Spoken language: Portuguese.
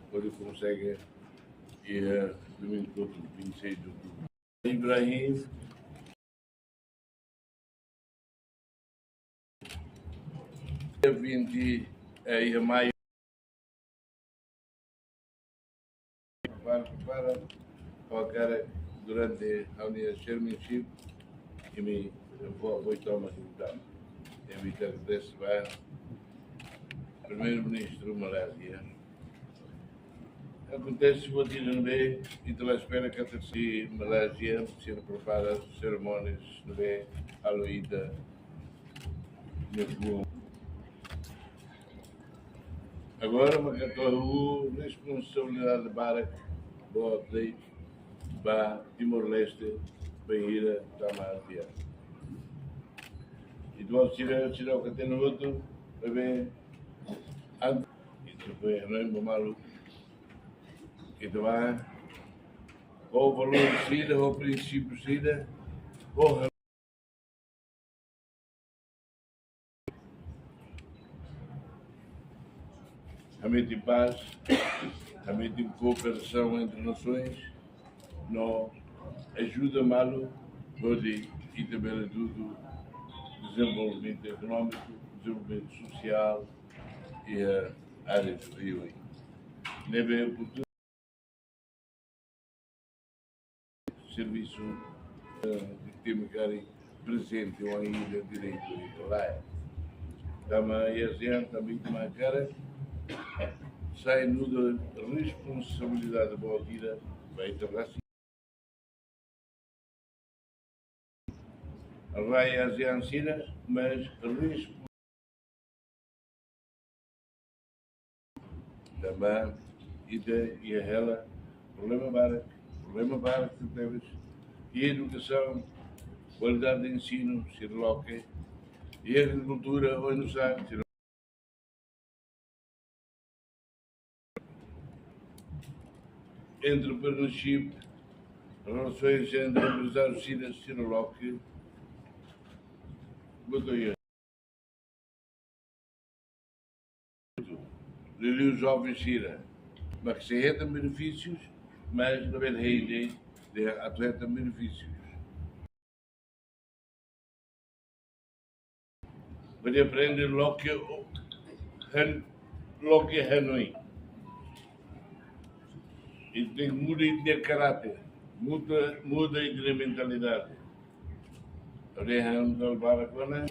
quando consegue ir domingo outro, 26 de outubro. Ibrahim, dia 20 de maio, para colocar durante a unidade de chairmanship e me vou tomar então. Evitar que desse vai primeiro-ministro Malásia. Acontece que vou dizer no B e estou à espera que a terceira Malásia se prepara as cerimônias no B, a Luída, no agora, uma a responsabilidade de Barak, Bodley, Ba, Timor-Leste, Bahia, Tamásia. E tu vas tirar o que tem no outro, para ver, antes, e depois não é malo, e tu vai, ou o valor de saída, ou o princípio de saída, ou realmente em paz, realmente em cooperação entre nações, não ajuda malo, pode e também tudo desenvolvimento econômico, desenvolvimento social e a área do Rio. Deve oportunidade de serviço de ter presente ou ainda direito lá. Também a gente também tem cara sai no da responsabilidade da boa vida feita assim. A raia asiancina, mas também e a ela problema básico que temos e a educação, qualidade de ensino, ser local e a agricultura ou no sabe entrepreneurship, relações entre empresários chineses, Siroloque, Batalhão. Lili os jovens China, mas que se tem benefícios, mas não é rei de atleta benefícios. Vai aprender logo que Hanoi. E tem que mudar de caráter, muda de mentalidade. Rehan Barakwana.